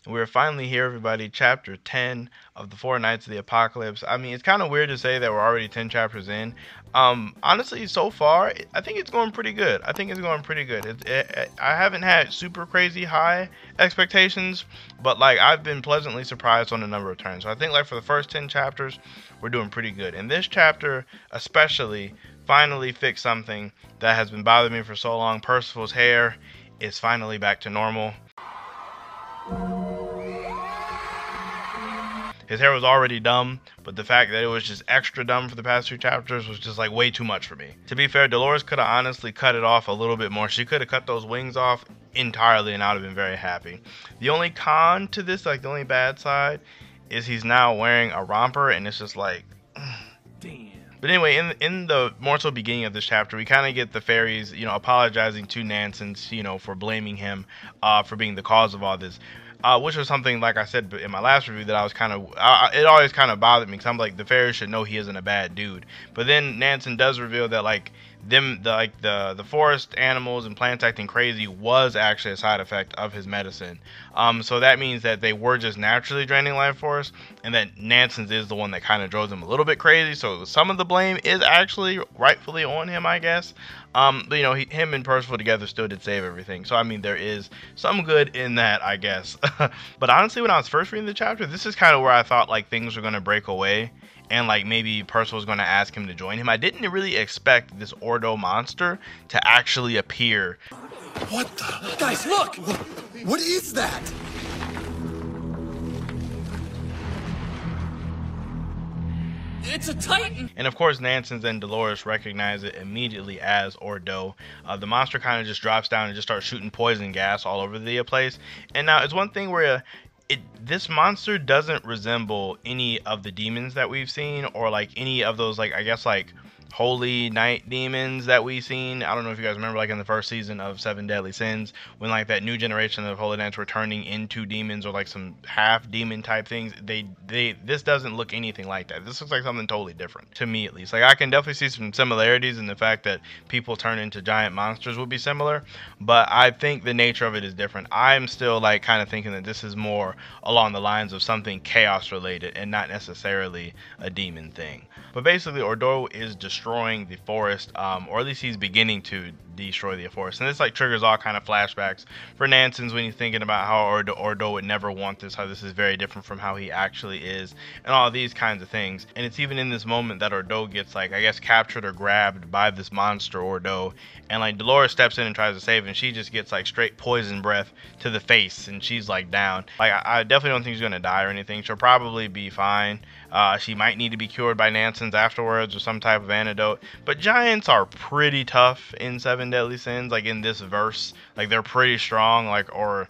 We're finally here, everybody. Chapter 10 of the Four Nights of the Apocalypse. I mean, it's kind of weird to say that we're already 10 chapters in. Honestly, so far, I think it's going pretty good. I think it's going pretty good. I haven't had super crazy high expectations, but like I've been pleasantly surprised on a number of turns. So I think like for the first 10 chapters, we're doing pretty good. And this chapter, especially, finally fixed something that has been bothering me for so long. Percival's hair is finally back to normal. His hair was already dumb, but the fact that it was just extra dumb for the past two chapters was just like way too much for me. To be fair, Dolores could have honestly cut it off a little bit more. She could have cut those wings off entirely and I would have been very happy. The only con to this, like the only bad side, is he's now wearing a romper and it's just like damn. But anyway, in the more so beginning of this chapter, we kind of get the fairies, apologizing to Nansons, for blaming him for being the cause of all this. Which was something, like I said in my last review, that I was kind of, it always kind of bothered me because I'm like, the fairies should know he isn't a bad dude. But then Nansen does reveal that like the forest animals and plants acting crazy was actually a side effect of his medicine. So that means that they were just naturally draining life force, and that Nansen's is the one that kind of drove them a little bit crazy. So some of the blame is actually rightfully on him, I guess. But him and Percival together still did save everything. So I mean, there is some good in that, I guess. But honestly, when I was first reading the chapter, this is kind of where I thought like things were gonna break away, and like maybe Percival was gonna ask him to join him. I didn't really expect this Ordo monster to actually appear. What the? Guys, look! What is that? It's a titan! And of course, Nansons and Dolores recognize it immediately as Ordo. The monster kind of just drops down and just starts shooting poison gas all over the place. And now it's one thing where this monster doesn't resemble any of the demons that we've seen, or like any of those, like I guess like holy night demons that we've seen. I don't know if you guys remember, like in the first season of Seven Deadly Sins, when like that new generation of holy knights were turning into demons, or like some half demon type things. This doesn't look anything like that. This looks like something totally different, to me at least. Like I can definitely see some similarities in the fact that people turn into giant monsters would be similar, but I think the nature of it is different. I'm still like kind of thinking that this is more along the lines of something chaos related and not necessarily a demon thing. But basically, Ordo is destroying the forest, or at least he's beginning to destroy the forest. And this like triggers all kind of flashbacks for Nansons when he's thinking about how Ordo would never want this, how this is very different from how he actually is, and all these kinds of things. And it's even in this moment that Ordo gets like, I guess, captured or grabbed by this monster Ordo, and like Dolores steps in and tries to save him, and she just gets like straight poison breath to the face, and she's like down. Like I definitely don't think she's gonna die or anything. She'll probably be fine. She might need to be cured by Nansons afterwards or some type of antidote. But giants are pretty tough in Seven Deadly Sins. Like in this verse, like they're pretty strong, like or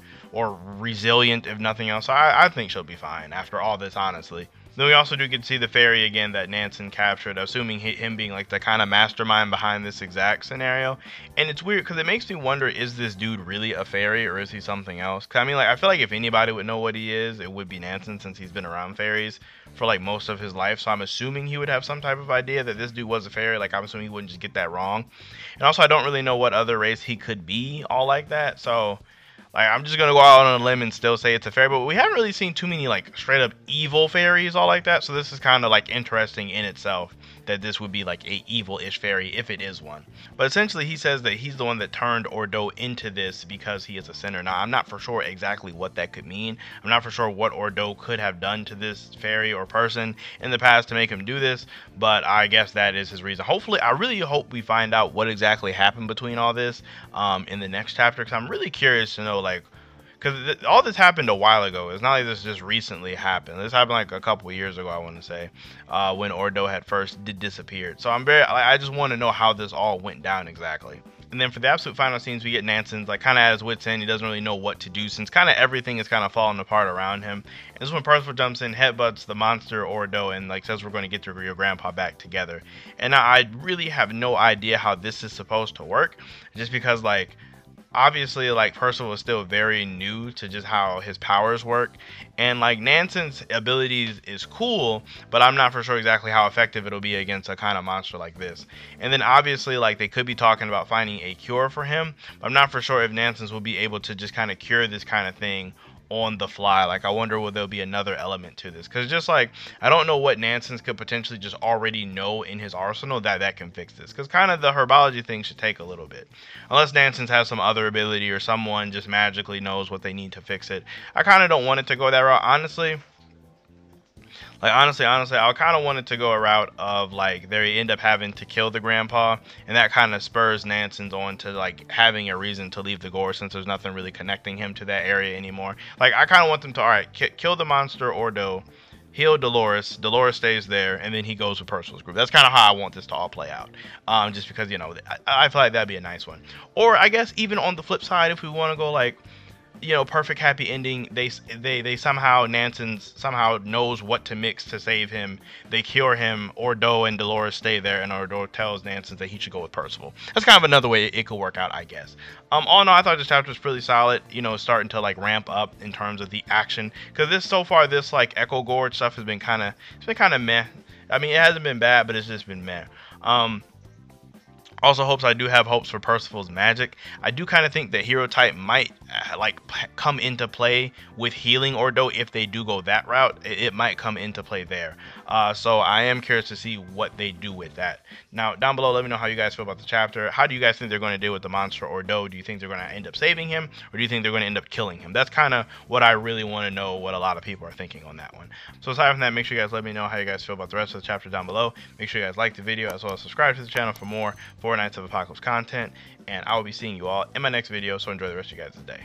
resilient if nothing else. So I think she'll be fine after all this, honestly. Then we also do get to see the fairy again that Nansen captured, assuming him being like the kind of mastermind behind this exact scenario. And it's weird because it makes me wonder, is this dude really a fairy or is he something else? Cause I mean, like, I feel like if anybody would know what he is, it would be Nansen, since he's been around fairies for like most of his life. So I'm assuming he would have some type of idea that this dude was a fairy. Like I'm assuming he wouldn't just get that wrong. And also I don't really know what other race he could be all like that. So like, I'm just gonna go out on a limb and still say it's a fairy, but we haven't really seen too many like straight up evil fairies all like that. So this is kind of like interesting in itself that this would be like a evil-ish fairy if it is one. But essentially he says that he's the one that turned Ordo into this because he is a sinner. Now I'm not for sure exactly what that could mean. I'm not for sure what Ordo could have done to this fairy or person in the past to make him do this, but I guess that is his reason. Hopefully, I really hope we find out what exactly happened between all this in the next chapter, because I'm really curious to know, like, because all this happened a while ago. It's not like this just recently happened. This happened like a couple of years ago, I want to say, when Ordo had first disappeared. So I just want to know how this all went down exactly. And then for the absolute final scenes, we get Nansen's like kind of at his wit's end. He doesn't really know what to do since kind of everything is kind of falling apart around him. And this is when Percival jumps in, headbutts the monster Ordo, and like says, we're going to get your grandpa back together. And I really have no idea how this is supposed to work, just because like, obviously like Percival is still very new to just how his powers work, and like Nansen's abilities is cool, but I'm not for sure exactly how effective it'll be against a kind of monster like this. And then obviously like they could be talking about finding a cure for him, but I'm not for sure if Nansen's will be able to just kind of cure this kind of thing on the fly. Like, I wonder will there be another element to this, because just like I don't know what Nansen's could potentially just already know in his arsenal that can fix this, because kind of the herbology thing should take a little bit, unless Nansen's has some other ability or someone just magically knows what they need to fix it. I kind of don't want it to go that route, honestly. Like, honestly, I kind of wanted to go a route of like they end up having to kill the grandpa, and that kind of spurs Nansen's on to like having a reason to leave the gore, since there's nothing really connecting him to that area anymore. Like, I kind of want them to, all right, kill the monster Ordo, heal Dolores. Dolores stays there, and then he goes with Percival's group. That's kind of how I want this to all play out. Just because, you know, I feel like that'd be a nice one. Or I guess even on the flip side, if we want to go like, you know, perfect happy ending, they somehow, Nansen somehow knows what to mix to save him. They cure him. Ordo and Dolores stay there, and Ordo tells Nansen that he should go with Percival. That's kind of another way it could work out, I guess. All in all, I thought this chapter was pretty solid. You know, starting to like ramp up in terms of the action, because this so far, this like Echo Gorge stuff has been kind of meh. I mean, it hasn't been bad, but it's just been meh. Also, I do have hopes for Percival's magic. I do kind of think that hero type might come into play with healing Ordo. If they do go that route, it might come into play there. So I am curious to see what they do with that. Now, down below, let me know how you guys feel about the chapter. How do you guys think they're going to deal with the monster Ordo? Do you think they're going to end up saving him, or do you think they're going to end up killing him? That's kind of what I really want to know, what a lot of people are thinking on that one. So aside from that, make sure you guys let me know how you guys feel about the rest of the chapter down below. Make sure you guys like the video, as well as subscribe to the channel for more Four Nights of Apocalypse content. And I will be seeing you all in my next video, so enjoy the rest of you guys' day.